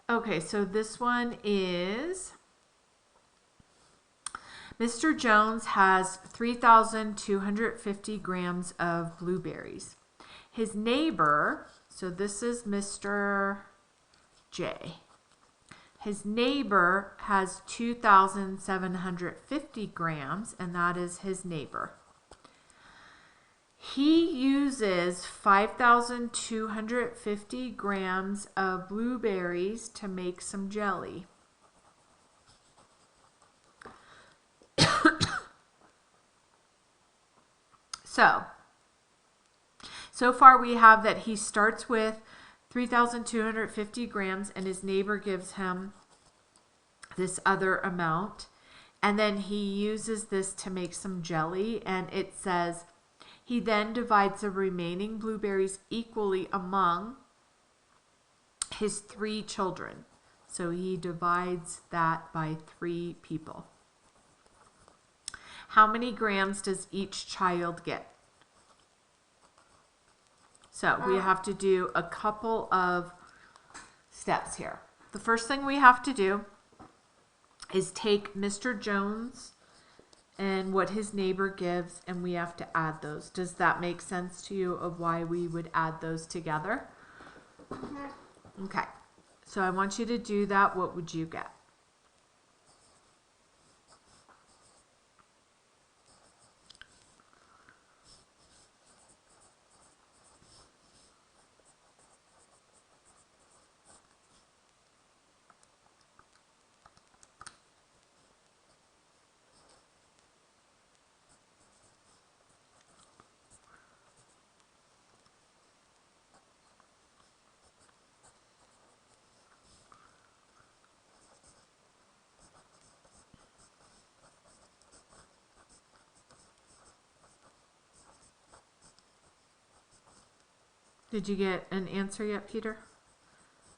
Okay, so this one is Mr. Jones has 3,250 grams of blueberries. His neighbor, so this is Mr. J. His neighbor has 2,750 grams, and that is his neighbor. He uses 5,250 grams of blueberries to make some jelly. So far we have that he starts with 3,250 grams and his neighbor gives him this other amount. And then he uses this to make some jelly, and it says he then divides the remaining blueberries equally among his 3 children. So he divides that by 3 people. How many grams does each child get? So we have to do a couple of steps here. The first thing we have to do is take Mr. Jones and what his neighbor gives, and we have to add those. Does that make sense to you of why we would add those together? Okay, so I want you to do that. What would you get? Did you get an answer yet, Peter?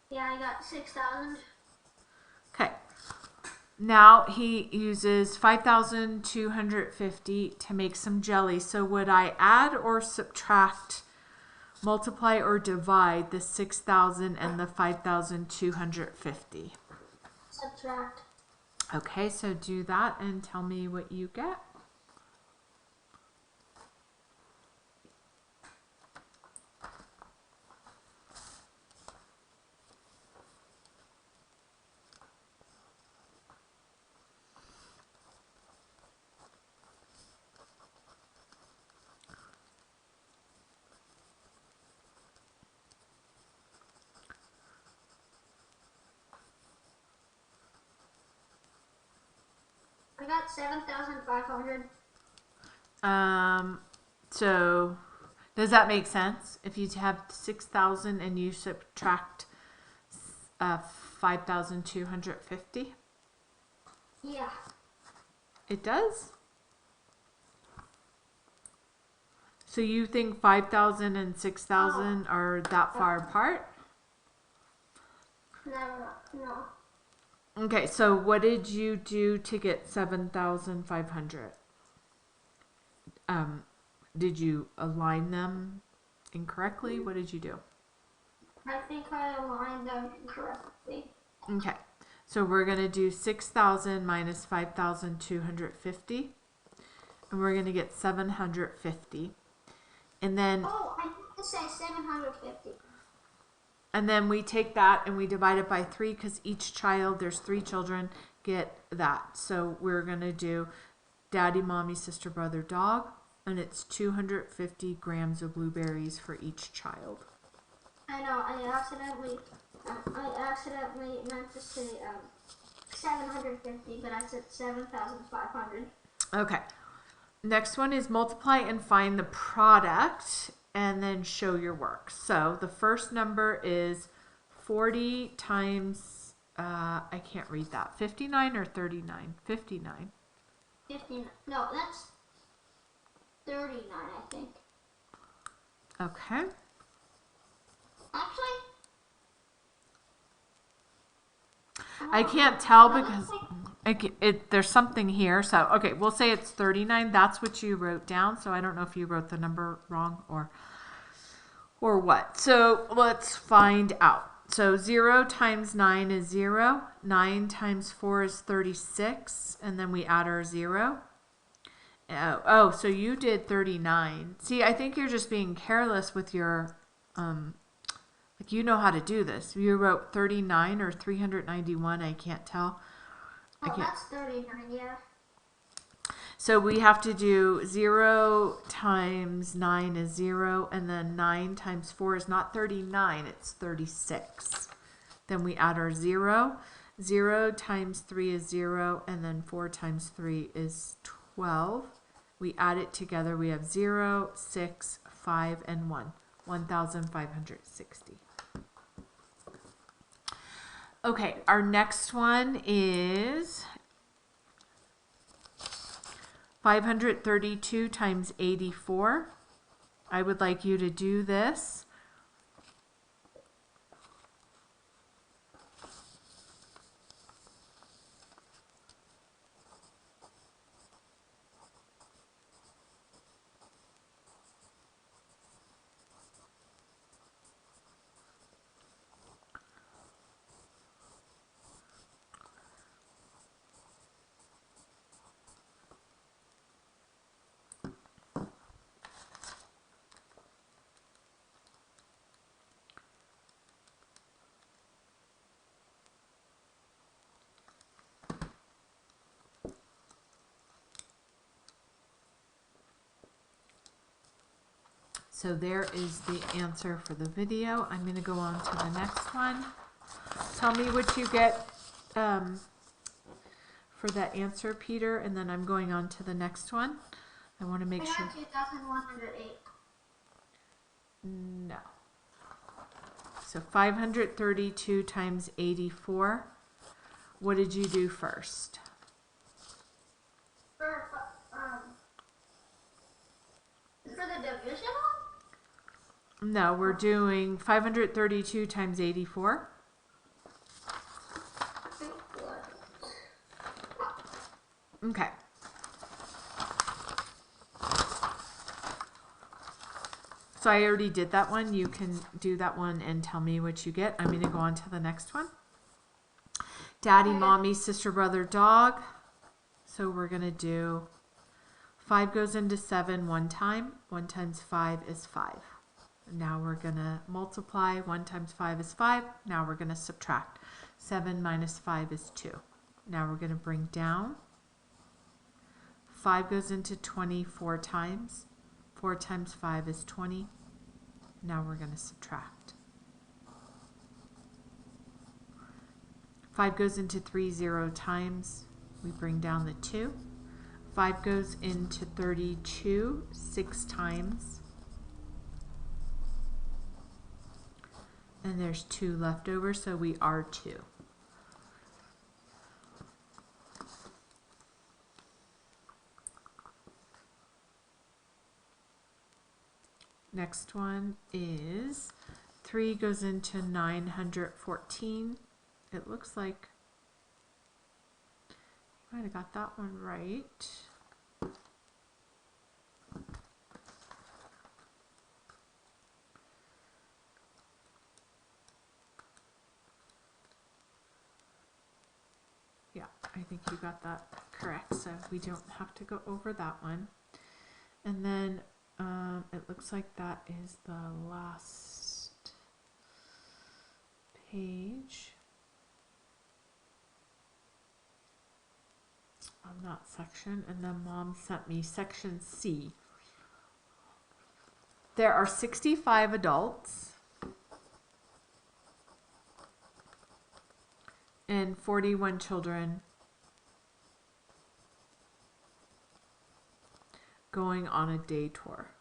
Yeah, I got 6,000. Okay. Now he uses 5,250 to make some jelly. So would I add or subtract, multiply or divide the 6,000 and the 5,250? Subtract. Okay, so do that and tell me what you get. I got 7,500. So does that make sense? If you have 6,000 and you subtract 5,250? Yeah. It does? So you think 5,000 and 6,000 are that far apart? No. Okay, so what did you do to get 7,500? Did you align them incorrectly? What did you do? I think I aligned them incorrectly. Okay, so we're going to do 6,000 minus 5,250, and we're going to get 750. And then... Oh, I meant to say 750. And then we take that and we divide it by 3 because each child, there's 3 children, get that. So we're going to do daddy, mommy, sister, brother, dog. And it's 250 grams of blueberries for each child. I know, I accidentally meant to say 750, but I said 7,500. Okay. Next one is multiply and find the product and then show your work. So the first number is 40 times, I can't read that, 59 or 39? 59. 59. No, that's 39, I think. Okay. Actually, I can't tell because there's something here. So, okay, we'll say it's 39. That's what you wrote down. So I don't know if you wrote the number wrong or what. So let's find out. So 0 times 9 is 0. 9 times 4 is 36. And then we add our 0. Oh, so you did 39. See, I think you're just being careless with your, like you know how to do this. You wrote 39 or 391. I can't tell. Oh, that's 39, yeah. So we have to do 0 times 9 is 0, and then 9 times 4 is not 39, it's 36. Then we add our 0. 0 times 3 is 0, and then 4 times 3 is 12. We add it together, we have 0, 6, 5, and 1. 1,560. Okay, our next one is 532 times 84. I would like you to do this. So there is the answer for the video. I'm going to go on to the next one. Tell me what you get for that answer, Peter, and then I'm going on to the next one. I want to make sure. 2,108. No. So 532 times 84. What did you do first? For the division No, we're doing 532 times 84. Okay. So I already did that one. You can do that one and tell me what you get. I'm going to go on to the next one. Daddy, mommy, sister, brother, dog. So we're going to do 5 goes into 7 one time. 1 times 5 is 5. Now we're going to multiply. 1 times 5 is 5. Now we're going to subtract. 7 minus 5 is 2. Now we're going to bring down. 5 goes into 20 4 times. 4 times 5 is 20. Now we're going to subtract. 5 goes into 3 0 times. We bring down the 2. 5 goes into 32 6 times. And there's 2 left over, so we are 2. Next one is 3 goes into 914. It looks like you might have got that one right. Yeah, I think you got that correct, so we don't have to go over that one. And then it looks like that is the last page. On that section, and then Mom sent me section C. There are 65 adults and 41 children going on a day tour.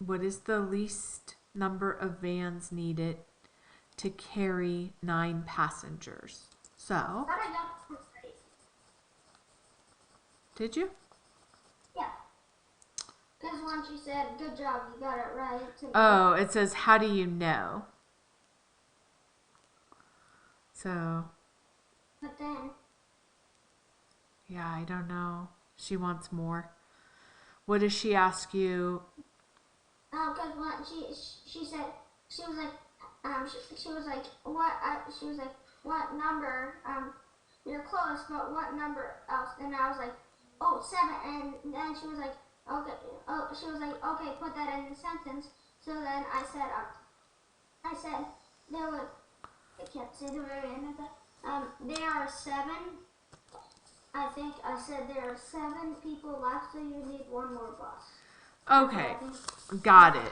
What is the least number of vans needed to carry 9 passengers? So, did you? Yeah. Because once you said, good job, you got it right. Oh, it says, how do you know? So. But then. Yeah, I don't know. She wants more. What does she ask you? Because when she said, she was like, she was like, what? She was like, what number? You're close, but what number else? And I was like, oh, 7. And then she was like, okay. Oh, she was like, okay, put that in the sentence. So then I said there was. I can't say the very end of that. There are 7. I think I said there are 7 people left, so you need one more bus. Okay, got it.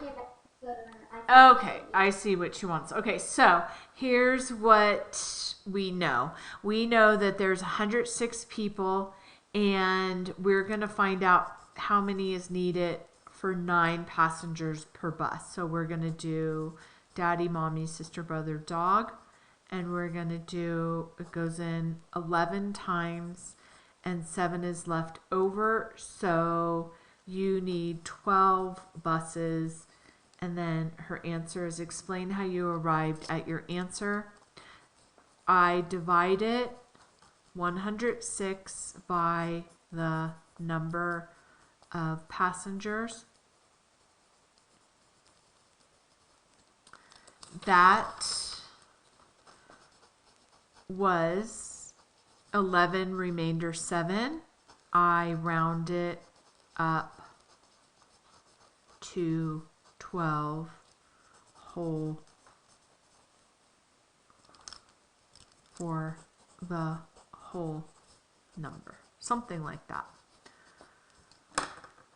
Okay, I see what she wants. Okay, so here's what we know. We know that there's 106 people, and we're going to find out how many is needed for 9 passengers per bus. So we're going to do daddy, mommy, sister, brother, dog, and we're going to do, it goes in 11 times, and 7 is left over. So you need 12 buses. And then her answer is explain how you arrived at your answer. I divided 106 by the number of passengers. That was 11 remainder 7. I round it up to 12 whole for the whole number. Something like that.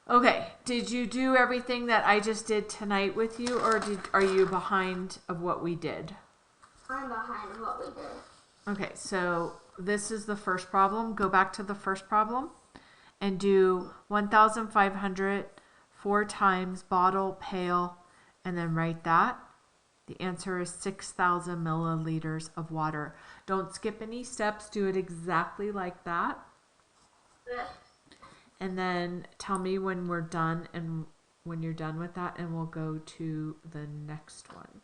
Okay, did you do everything that I just did tonight with you, or are you behind of what we did? I'm behind what we did. Okay, so this is the first problem. Go back to the first problem and do 1,500 4 times bottle, pail, and then write that. The answer is 6,000 milliliters of water. Don't skip any steps. Do it exactly like that. And then tell me when we're done and when you're done with that, and we'll go to the next one.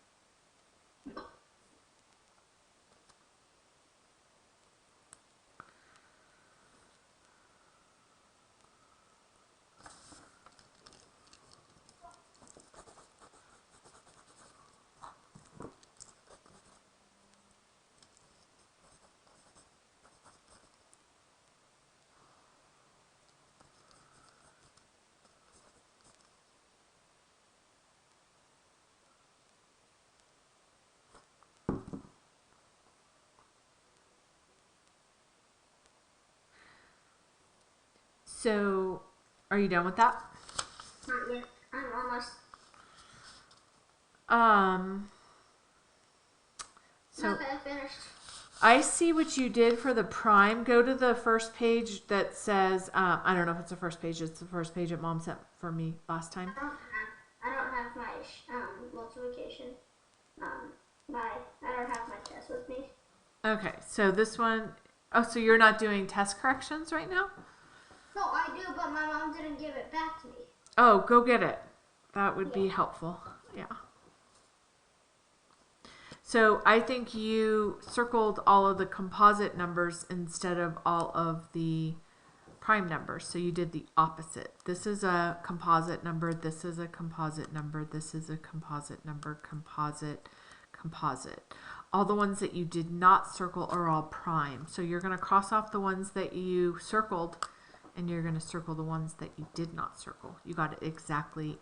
So, are you done with that? Not yet. I'm almost. So Okay, I finished. I see what you did for the prime. Go to the first page that says, I don't know if it's the first page. It's the first page that Mom sent for me last time. I don't have my multiplication. I don't have my test with me. Okay, so this one, oh, so you're not doing test corrections right now? No, I do, but my mom didn't give it back to me. Oh, go get it. That would be helpful. Yeah. So I think you circled all of the composite numbers instead of all of the prime numbers. So you did the opposite. This is a composite number. This is a composite number. This is a composite number. Composite, composite. All the ones that you did not circle are all prime. So you're going to cross off the ones that you circled, and you're going to circle the ones that you did not circle. You got it exactly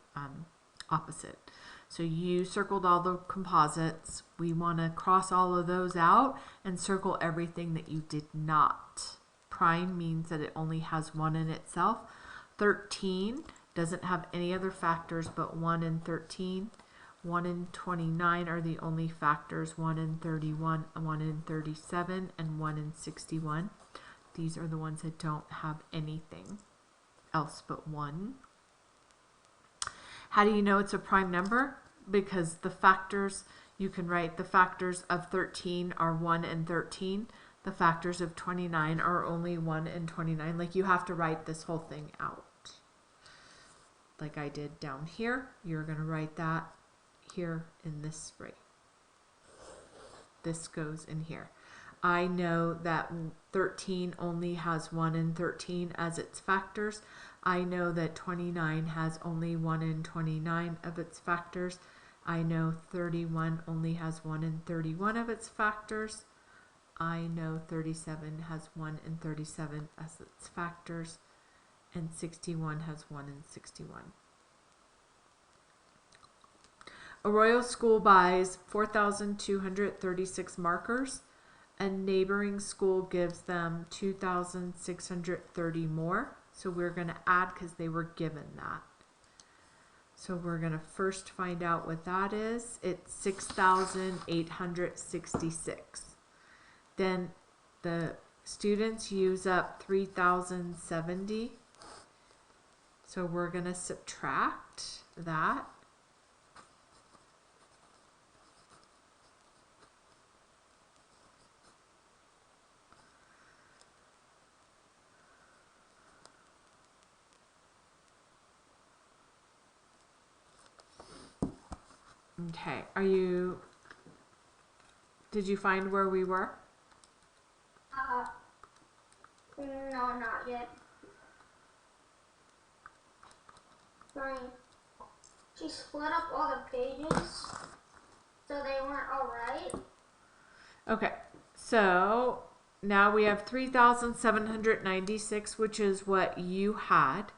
opposite. So you circled all the composites. We want to cross all of those out and circle everything that you did not. Prime means that it only has 1 in itself. 13 doesn't have any other factors but 1 and 13. 1 and 29 are the only factors. 1 and 31, 1 and 37, and 1 and 61. These are the ones that don't have anything else but 1. How do you know it's a prime number? Because the factors, you can write the factors of 13 are 1 and 13. The factors of 29 are only 1 and 29. Like, you have to write this whole thing out. Like I did down here. You're going to write that here in this rate. This goes in here. I know that 13 only has 1 and 13 as its factors. I know that 29 has only 1 and 29 of its factors. I know 31 only has 1 in 31 of its factors. I know 37 has 1 in 37 as its factors. And 61 has 1 in 61. A Royal School buys 4,236 markers. A neighboring school gives them 2,630 more. So we're going to add because they were given that. So we're going to first find out what that is. It's 6,866. Then the students use up 3,070. So we're going to subtract that. Okay, did you find where we were? No, not yet. Sorry. She split up all the pages so they weren't all right. Okay, so now we have 3,796, which is what you had.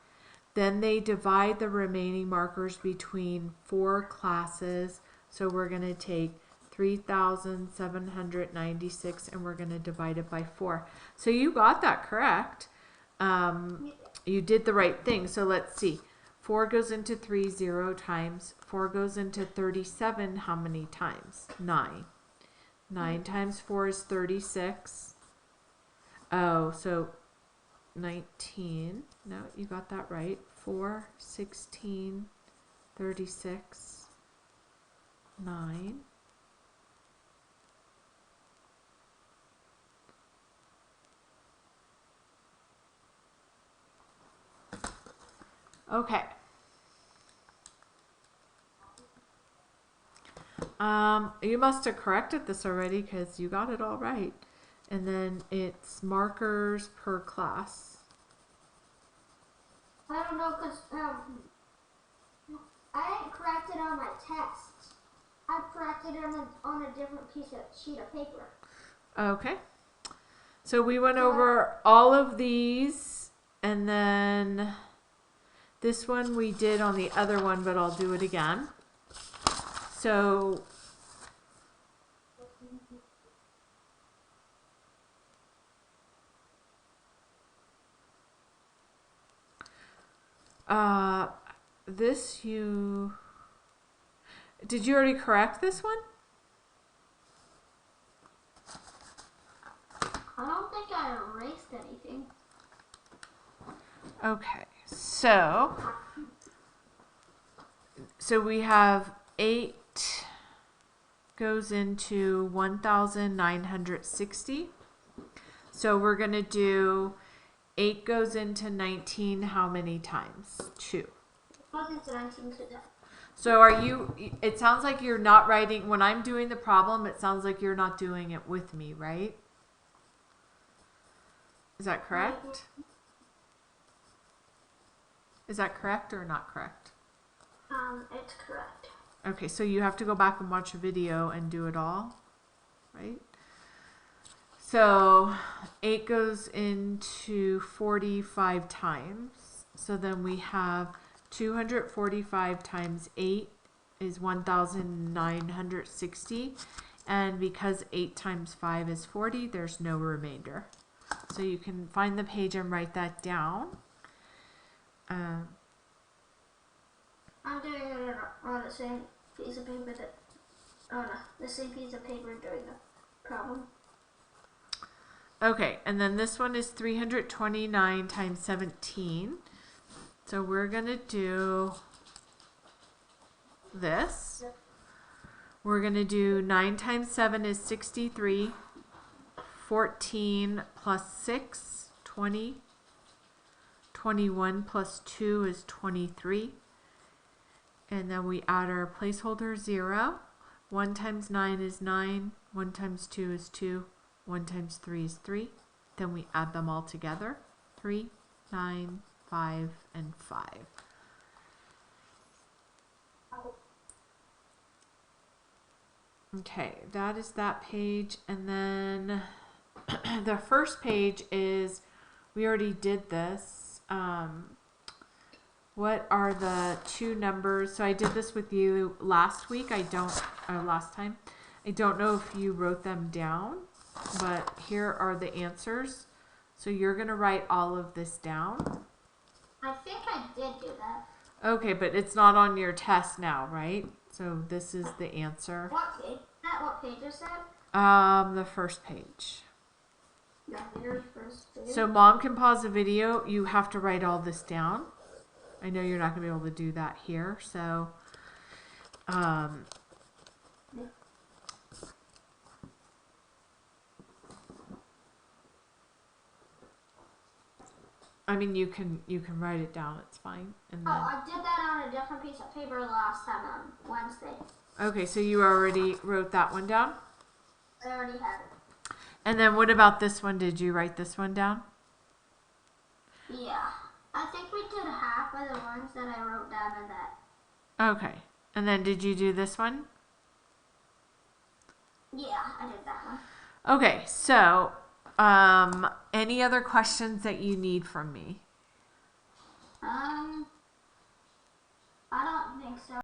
Then they divide the remaining markers between 4 classes. So we're going to take 3,796 and we're going to divide it by 4. So you got that correct. You did the right thing. So let's see. 4 goes into 3 0 times. 4 goes into 37 how many times? 9. 9 times 4 is 36. Oh, so 19. No, you got that right. 4, 16, 36, 9. Okay. You must have corrected this already because you got it all right. And then it's markers per class. I don't know because I didn't correct it on my test. I corrected it on a different sheet of paper. Okay. So we went over all of these, and then this one we did on the other one, but I'll do it again. So did you already correct this one? I don't think I erased anything. Okay, so we have 8 goes into 1,960. So we're going to do 8 goes into 19 how many times? 2. So it sounds like you're not writing, when I'm doing the problem, it sounds like you're not doing it with me, right? Is that correct? Is that correct or not correct? It's correct. Okay, so you have to go back and watch a video and do it all, right? So 8 goes into 45 times. So then we have 245 times 8 is 1,960. And because 8 times 5 is 40, there's no remainder. So you can find the page and write that down. I'm doing it on the same piece of paper the same piece of paper doing the problem. Okay, and then this one is 329 times 17. So we're going to do this. We're going to do 9 times 7 is 63. 14 plus 6, 20. 21 plus 2 is 23. And then we add our placeholder 0. 1 times 9 is 9. 1 times 2 is 2. 1 times 3 is 3. Then we add them all together. 3, 9, 5, and 5. Okay, that is that page. And then the first page is, we already did this. What are the two numbers? So I did this with you last week. Last time. I don't know if you wrote them down, but here are the answers. So you're going to write all of this down. I think I did do that. Okay, but it's not on your test now, right? So this is the answer. What page? What page is that? The first page. The very first page. So mom can pause the video. You have to write all this down. I know you're not going to be able to do that here. So, I mean, you can write it down. It's fine. And then, I did that on a different piece of paper last time on Wednesday. okay, so you already wrote that one down? I already had it. And then what about this one? Did you write this one down? Yeah. I think we did half of the ones that I wrote down in that. Okay. And then did you do this one? Yeah, I did that one. Okay, so any other questions that you need from me?